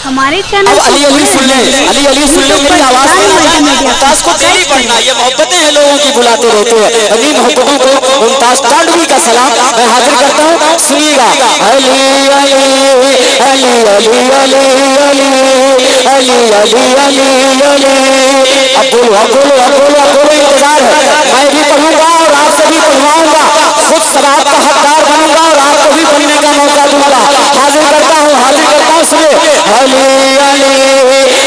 ہمارے چینل اب علی علی سن لیں، علی علی سن لیں، میری آواز ممتاز کو دلی پڑھنا، یہ محبتیں ہیں لوگوں کی بلاتے رہتے ہیں، انہی محبتوں کو ممتاز تانڈوی کا سلام میں حاضر کرتا ہوں، سنیے گا علی علی علی علی علی علی علی علی علی ابولو ابولو ابولو ابولو انتظار ہے، میں بھی پڑھوں گا اور آپ سے بھی پڑھواؤں گا، خود ثواب کا حقدار بنوں گا اور آپ کو بھی پڑھنے کا موقع دوں گا، حاضر کرتا ہوں سنیے علی علی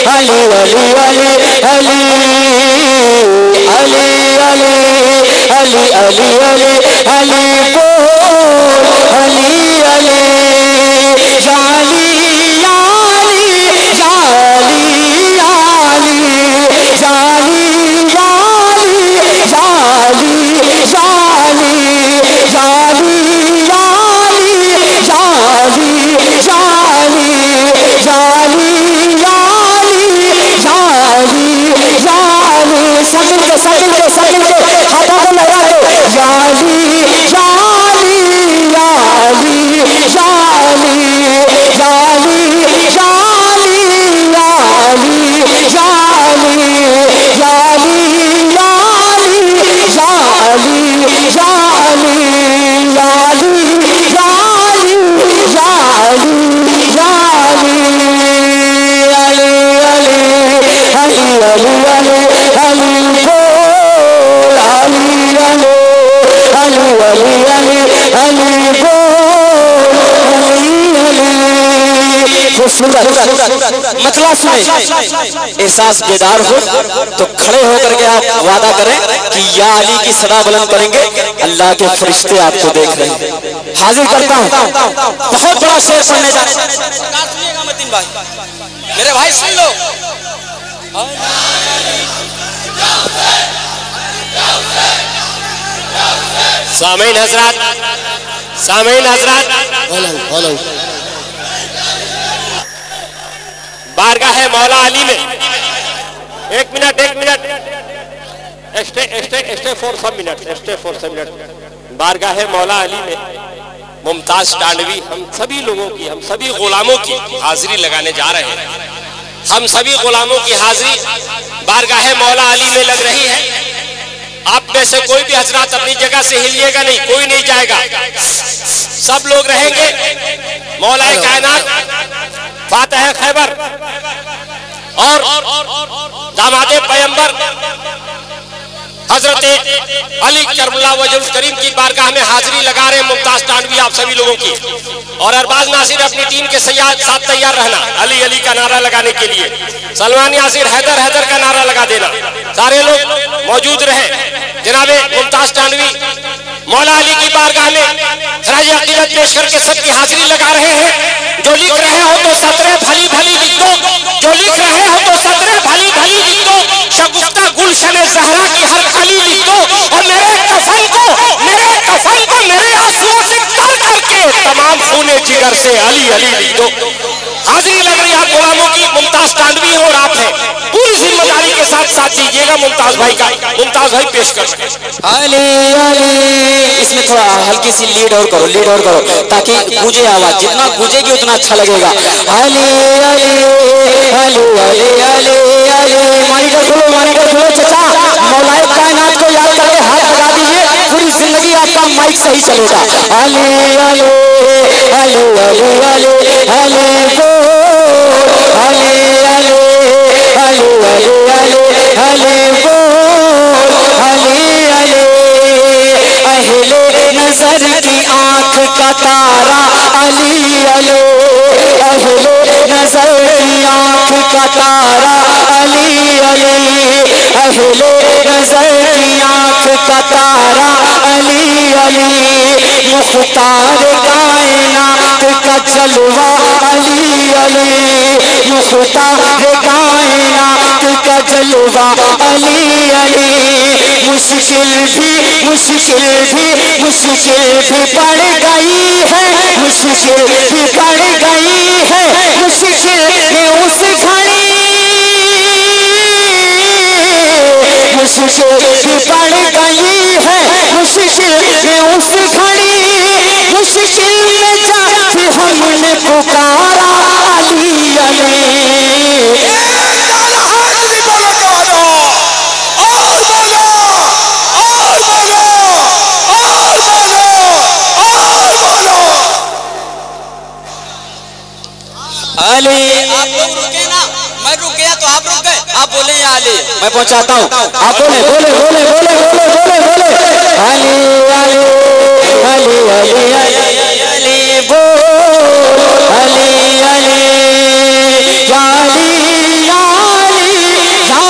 علی علی علی علی علی علی علی علی علی علی بول علی علی یا علی یا علی یا علی یا علی یا علی یا علی یا علی یا علی یا علی یا علی یا علی یا علی سکن کے ہاتھوں کو لگا دو یا علی یا علی یا علی یا علی یا علی یا علی یا علی یا علی یا علی یا علی یا علی یا علی یا علی مطلب سنیں، احساس بیدار ہو تو کھڑے ہو کر کے آپ وعدہ کریں کہ یا علی کی صدا بلند کریں گے، اللہ کے فرشتے آپ کو دیکھ رہے ہیں۔ حاضر کرتا ہوں، بہت بڑا شعر پڑھنے جا رہے ہیں، میرے بھائی سن لو۔ سامعین حضرات بارگاہ مولا علی میں ایک minute stay for some minute بارگاہ مولا علی میں ممتاز تانڈوی ہم سبھی لوگوں کی، ہم سبھی غلاموں کی حاضری لگانے جا رہے ہیں۔ ہم سبھی غلاموں کی حاضری بارگاہ مولا علی میں لگ رہی ہے۔ آپ میں سے کوئی بھی حضرات اپنی جگہ سے ہلیے گا نہیں، کوئی نہیں جائے گا، سب لوگ رہیں گے۔ مولا کائنات فاتح خیبر اور داماد پیغمبر حضرت علی کرم اللہ وجہ کریم کی بارگاہ میں حاضری لگا رہے ہیں ممتاز تانڈوی آپ سبھی لوگوں کی، اور ارباز ناصر اپنی ٹیم کے ساتھ تیار رہنا، علی علی کا نعرہ لگانے کے لیے، سلمان یاسر حیدر حیدر کا نعرہ لگا دینا، سارے لوگ موجود رہے۔ جناب ممتاز تانڈوی مولا علی کی بارگاہ میں خراج عقیدت پیش کر کے سب کی حاضری لگا رہے ہیں۔ جو لکھ رہے ہو تو سطریں بھلی بھلی لکھ دو، جو لکھ رہے ہو تو سطریں بھلی بھلی لکھ دو، شگفتہ گلشن زہرا کی ہر کلی لکھ دو، اور میرے کفن کو میرے آنسوؤں سے تر کر کے تمام خون جگر سے علی علی لکھ دو۔ حاضری لگ رہی آپ غلاموں کی، ممتاز تانڈوی اور آپ ہیں، پوری ذمہ داری کے ساتھ ساتھ دیجیے گا ممتاز بھائی کا۔ ممتاز بھائی پیش کر علی علی، اس میں تھوڑا ہلکی سی لیڈ اور کرو تاکہ گونجے آواز، جتنا گونجے گی اتنا اچھا لگے گا۔ علی علی علی علی علی علی، مانیٹر کھولو چچا، مولا کائنات کو یاد کر کے ہاتھ لگا دیجئے، پوری زندگی آپ کا مائک صحیح چلے گا۔ علی علی علی علی علی علی بول علی علی علی علی علی علی بول علی علی، اہل نظر کی آنکھ کا تارا علی علی، اہل نظر کی آنکھ کا تارا علی علی، اہل نظر کی آنکھ کا تارا علی علی، مختار کائنات کا جلوہ علی علی، مختار کائنات کا جلوہ علی علی، مشکل بھی پڑ گئی ہے، مشکل بھی پڑ گئی ہے، مشکل میں اس گھڑی، مشکل بھی پڑ گئی ہے، مشکل میں اس گھڑی، مشکل میں جا کے ہم نے پکارا علی علی، علی آپ لوگ رکے نا، میں رک گیا تو آپ رک گئے، آپ بولے یا علی، میں پہنچاتا ہوں آپ بولے بولے بولے بولے بولے بولے بولے علی علی علی علی علی علی بول علی علی یا علی یا علی یا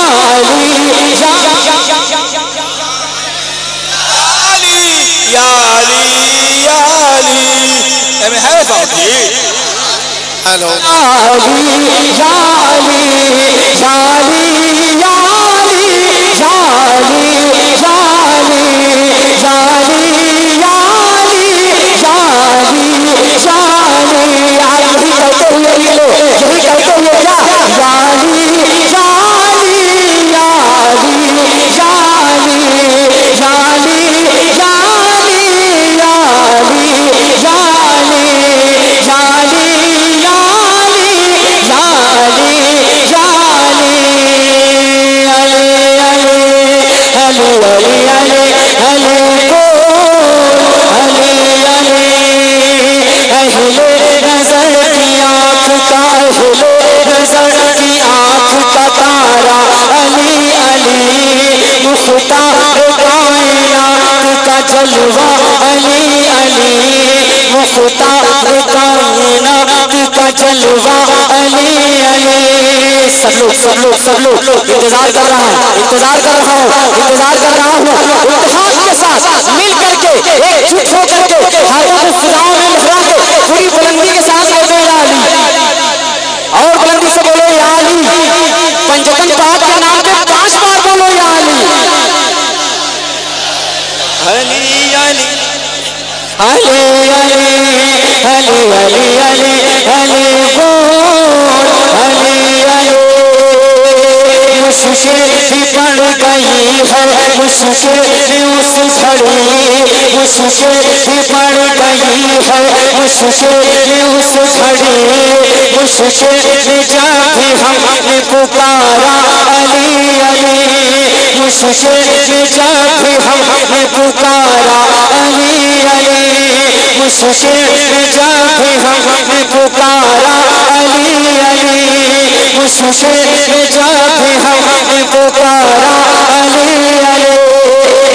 علی یا علی یا علی میں ہے صاحب جی ہیلو علی یا علی یا علی یا علی یا علی یا علی یا علی یا علی یا علی یا علی یہی کہتے ہوئے یہ لو یہی کہتے ہوئے کیا یا علی یا علی یا علی یا علی یا علی یا علی یا علی یا علی یا علی جلوہ علی علی مختار کائنات کا جلوہ علی علی سب لوگ انتظار کر رہا ہوں اتحاد کے ساتھ مل کر کے ایک جٹ ہو کر کے ہاتھوں کو سجاؤں میں لہرا کے پوری بلندی کے ساتھ بولو یا علی اور بلندی سے بولو یا علی پنجتن پاک کے نام پہ 5 بار بولو یا علی علی علی علی علی علی علی علی علی بول علی علی مشکل بھی پڑ گئی ہے مشکل بھی اس گھڑی مشکل بھی پڑ گئی ہے مشکل بھی اس گھڑی مشکل بھی جب بھی ہم نے پکارا علی علی مشکل بھی جب بھی ہم نے پکارا علی علی مشکل بھی جب بھی ہم نے پکارا علی علی مشکل بھی جب بھی ہم نے پکارا علی علی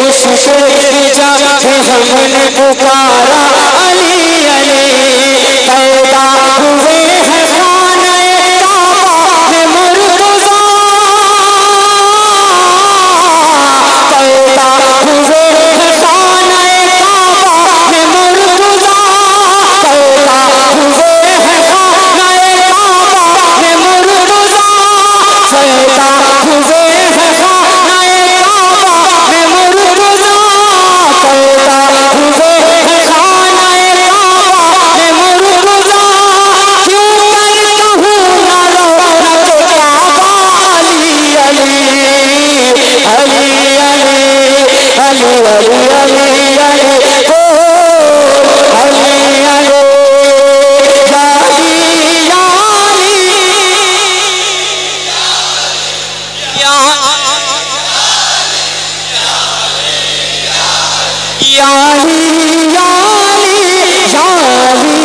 مشکل بھی جب بھی ہم نے پکارا علی علی پیدا ہوئے ہیں خانہ کعبہ میں مرتضیٰ پیدا ہوئے ہیں خانہ کعبہ میں مرتضیٰ پیدا ہوئے ہیں خانہ کعبہ میں مرتضیٰ پیدا ہوئے ہیں خانہ کعبہ میں مرتضیٰ پیدا ہوئے ہیں خانہ کعبہ میں مرتضیٰ کیوں میں کہوں نہ رونق کعبہ علی علی علی علی علی علی علی علی بول علی علی یا علی یا علی یا یا علی یا علی یا علی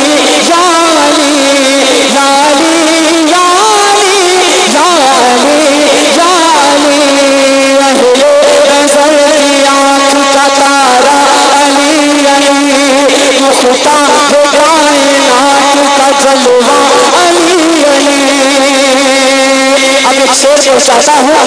یا علی یا علی یا علی یا علی یا علی اہل نظر کی آنکھ کا تارا علی علی مختار کائنات کا جلوہ علی علی اب ایک شعر پہنچاتا ہوں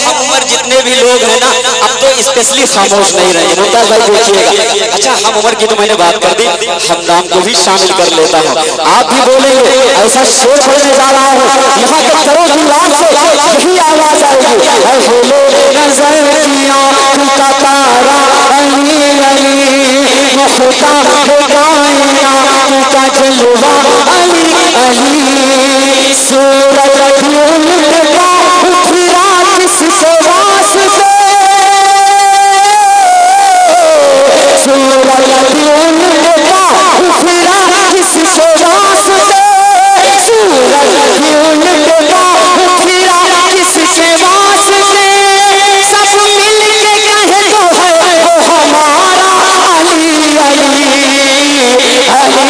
ہم عمر جتنے بھی لوگ ہیں نا اب تو اسپیشلی خاموش نہیں رہے ممتاز بھائی پوچھئے گا اچھا ہم عمر کی تو میں نے بات کر دی ہمدان کو بھی شامل کر لیتا ہوں آپ بھی بولیں گے ایسا شعر پڑھنے جا رہا ہوں یہاں کے کرو دیوار سے یہی آواز آئے گی اہل نظر کی آنکھ کا تارا علی علی مختار کائنات کا جلوہ علی علی سورج ڈھونڈ کا پھرا کس سے واسطے سورج ڈھونڈ کا پھرا کس سے واسطے سورج ڈھونڈ کا پھرا کس سے واسطے سب مل کے کہے تو ہے وہ ہمارا علی علی علی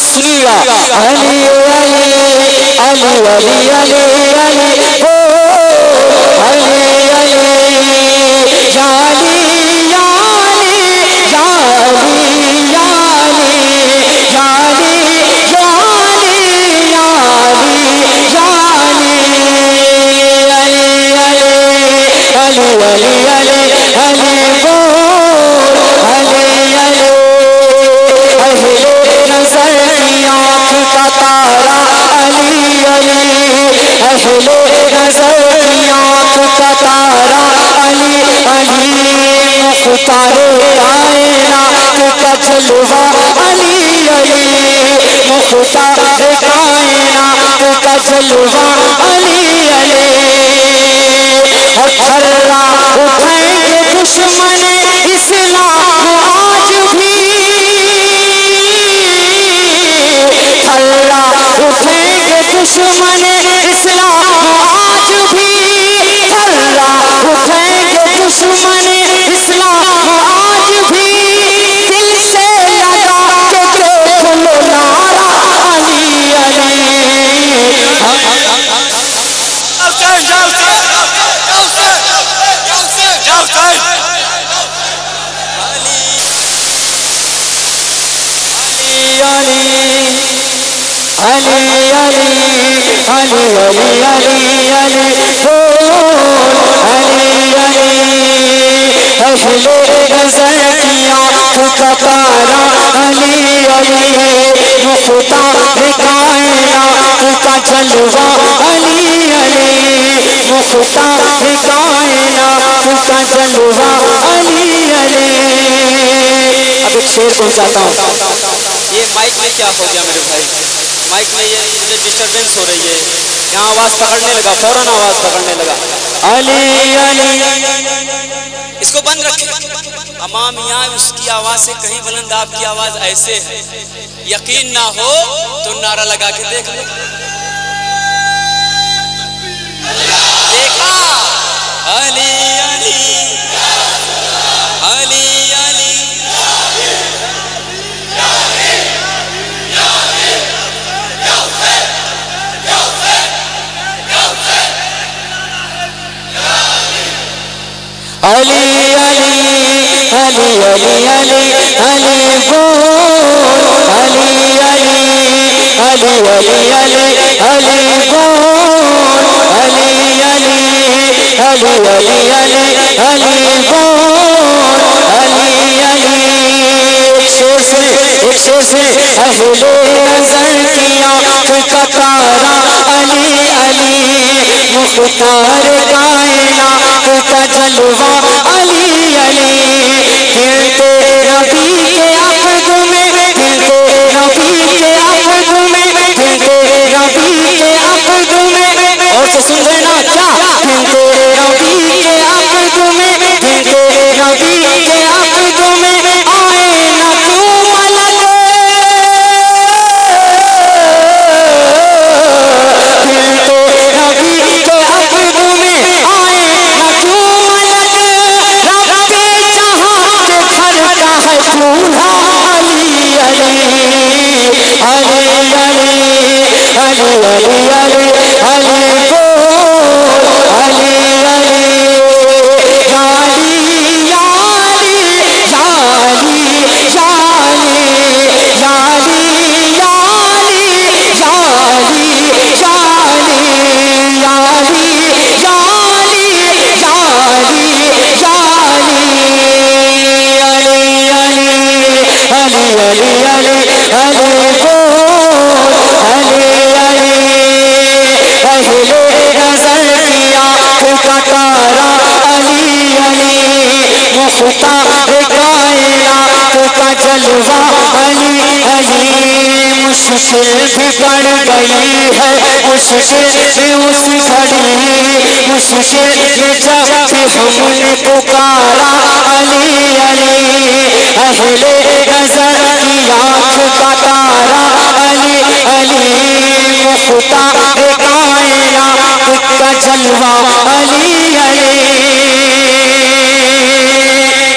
سنیے گا علی علی علی علی علی علی او علی علی یا علی یا علی یا علی یا علی یا علی یا علی یا علی علی علی علی علی علی بول علی علی اہل نظر کی آنکھ کا تارا علی علی اہل نظر کی آنکھ کا تارا علی علی مختار کائنات کا جلوہ علی علی مختار کائنات کا جلوہ علی علی تھرا اٹھیں گے دشمن اسلام آج بھی تھرا اٹھیں گے دشمن اسلام آج بھی تھرا اٹھیں گے دشمن اسلام آج بھی دل سے لگا کے دیکھ لو نعرہ علی علی علی علی علی علی علی علی بول علی علی اہل نظر کی آنکھ کا تارا علی علی مختار کائنات کا جلوہ علی علی مختار کائنات کا جلوہ علی علی اب ایک شعر کو چاہتا ہوں یہ مائک میں کیا ہو گیا میرے بھائی مائک میں یہ مجھے ڈسٹربنس ہو رہی ہے یہاں آواز پکڑنے لگا فوراً آواز پکڑنے لگا علی علی اس کو بند رکھیں امام یہاں اس کی آواز سے کہیں بلند آپ کی آواز ایسے ہے یقین نہ ہو تو نعرہ لگا کے دیکھ لیں دیکھا علی علی علی علی علی علی علی علی علی علی بول علی علی علی علی علی علی بول علی علی علی علی علی علی بول علی علی ایک شعر سے اہل نظر کی آنکھ کا تارا علی علی مختار کائنات کا جلوہ علی علی پھرتے نبی کے عقد میں پھرتے نبی کے عقد میں پھرتے نبی کے عقد میں اور سے سن لینا کیا پھرتے نبی کے عقد میں پھرتے نبی کے عقد میں آئے نہ تو ملک پھرتے نبی کے عقد میں آئے نہ تو ملک رب جہاں کے گھر کا ہے دولہا علی علی علی علی علی علی علی علی بول علی علی یا علی یا علی یا علی یا علی یا علی یا علی یا علی یا علی یا علی یا علی یا علی یا علی علی علی علی بول علی علی اہل نظر کی آنکھ کا تارا علی علی مختار کائنات کا جلوہ علی علی مشکل بھی پڑ گئی ہے مشکل بھی اس گھڑی مشکل میں جب بھی ہم نے پکارا علی علی اہل نظر کی آنکھ کا تارا علی علی مختار کائنات کا جلوہ علی علی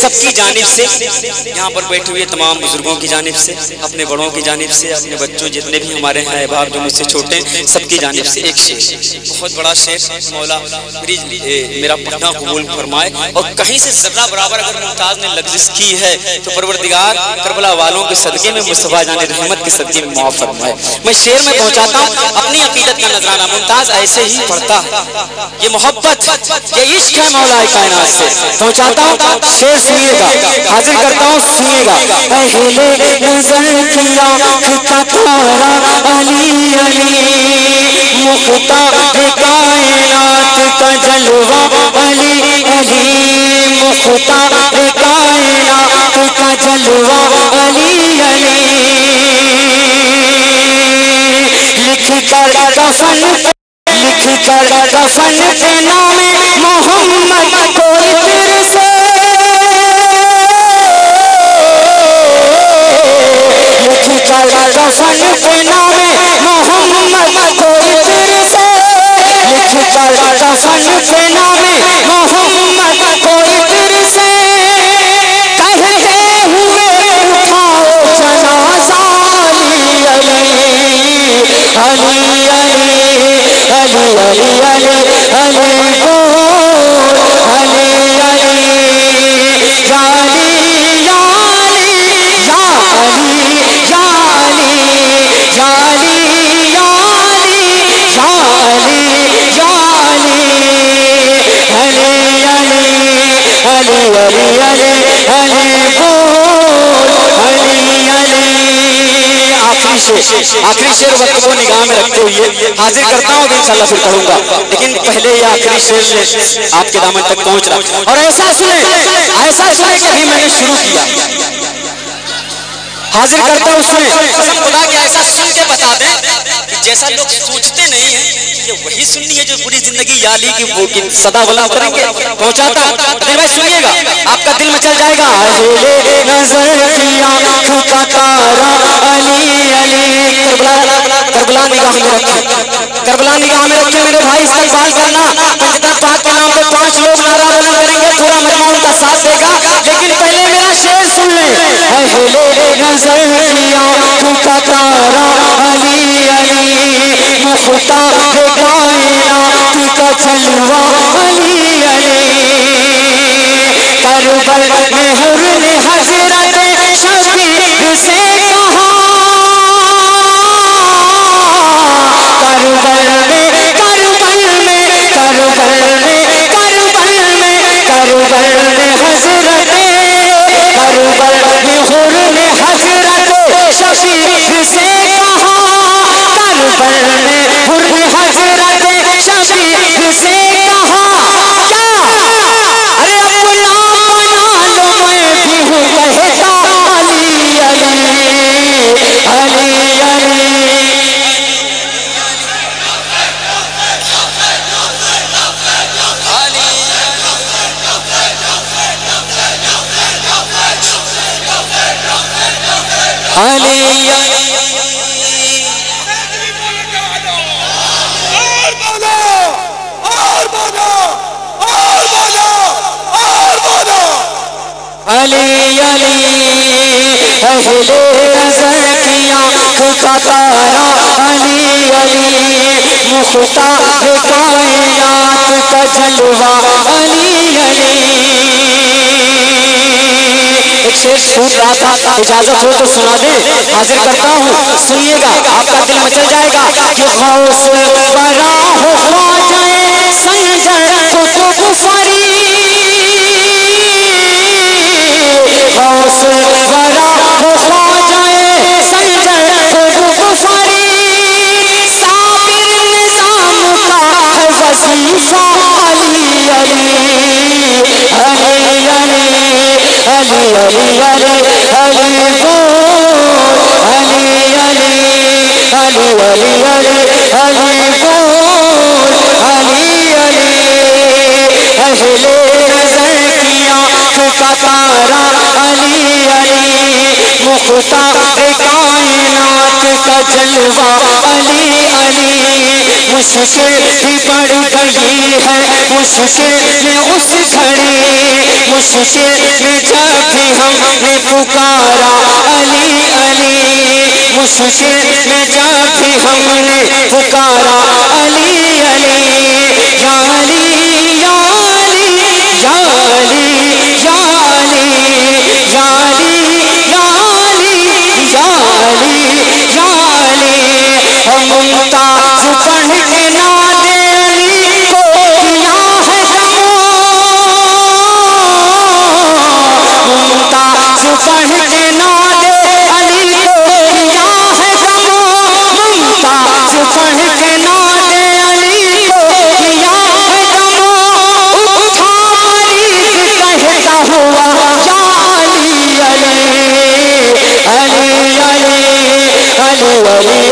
سب کی جانب سے، یہاں پر بیٹھے ہوئے تمام بزرگوں کی جانب سے، اپنے بڑوں کی جانب سے، اپنے بچوں جتنے بھی ہمارے ہیں احباب جو مجھ سے چھوٹے ہیں، سب کی جانب سے ایک شعر، بہت بڑا شعر مولا میرا پڑھنا قبول فرمائے، اور کہیں سے ذرہ برابر اگر ممتاز نے لغزش کی ہے تو پروردگار کربلا والوں کے صدقے میں مصطفیٰ جان رحمت کے صدقے میں معاف فرمائے۔ میں شعر میں پہنچاتا ہوں اپنی عقیدت کا نذرانہ، ممتاز ایسے ہی پڑھتا ہے، یہ محبت یہ عشق ہے مولا کائنات سے۔ پہنچاتا ہوں شعر سنیے گا، حاضر کرتا ہوں سنیے گا۔ پہلے نظر کی آنکھ کا تارا علی علی، مختار کائنات کا جلوہ علی علی، مختار کائنات کا جلوہ علی علی، لکھ کر کفن پہ نام محمد کوئی پھر سے، لکھ کر کفن پہ نام محمد کوئی پھر سے، لکھ کر کفن پہ نام محمد کوئی پھر سے، کہتے ہوئے اٹھاؤ جنازہ علی علی علی علی علی علی علی بول علی علی یا علی یا علی یا علی یا علی یا علی یا علی یا علی یا علی علی علی علی علی بول علی علی۔ آخری شعر وقت کو نگاہ میں رکھتے ہوئے حاضر کرتا ہوں، انشاءاللہ پھر پڑھوں گا، لیکن پہلے یہ آخری شعر آپ کے دامن تک پہنچ رہا، اور ایسا سنیں کہ ابھی میں نے شروع کیا، حاضر کرتا ہوں سنیں، قسم خدا کہ ایسا سن کے بتا دیں کہ جیسا لوگ سوچتے نہیں ہیں یہ وہی سننی ہے جو پوری زندگی یا علی کی صدا بلند کریں گے۔ پہنچاتا ادھر بھائی سنیے گا، آپ کا دل مچل جائے گا۔ نظر کی آنکھ کا تارا علی علی، کربلا نگاہ میں رکھیں، کربلا نگاہ میں رکھیں میرے بھائی، استقبال کرنا، پنجتن پاک کے نام پہ 5 لوگ نعرہ بلند کریں گے، پورا مجمع ان کا ساتھ دے گا، لیکن پہلے میرا شعر سن لیں۔ نظر کی آنکھ کا تارا علی علی، مختار کائنات کا جلوہ علی علی، کربل میں حر نے حضرت شبیر سے کہا، کربل میں حضرت شبیر سے کہا، کربل میں حضرت شبیر سے کہا، کیا ارے اپنا بنا لو میں بھی ہوں کہتا علی علی علی علی۔ علی علی اہل نظر کی آنکھ کا تارا علی علی، مختار کائنات کا جلوہ علی علی۔ ایک شعر چھوٹ رہا تھا، اجازت ہو تو سنا دیں، حاضر کرتا ہوں، سنیے گا، آپ کا دل مچل جائے گا کہ غوث برا ہو خواجہ سنجر قطب فرید، غوث برا ہو خواجہ سنجر قطب فرید، صابر نظام کا ہے وظیفہ علی علی علی علی علی علی علی بول علی علی علی علی علی بول علی علی، اہل نظر کی آنکھ کا تارا علی علی، مختار کائنات کا جلوہ علی علی، مشکل بھی بڑھ گئی ہے مشکل میں اس گھڑی مشکل میں جب بھی ہم نے پکارا علی علی مشکل میں جب بھی ہم نے پکارا علی علی یا علی یا علی یا علی یا علی یا علی یا علی یا علی یا علی ہم ممتاز پڑھ کے ناد علی کو کیا ہے ممتاز پڑھ کے ناد علی کو کیا ہے ممتاز پڑھ کے ناد علی کو کیا ہے اٹھا مریض کہتا ہوا یا علی علی علی علی علی علی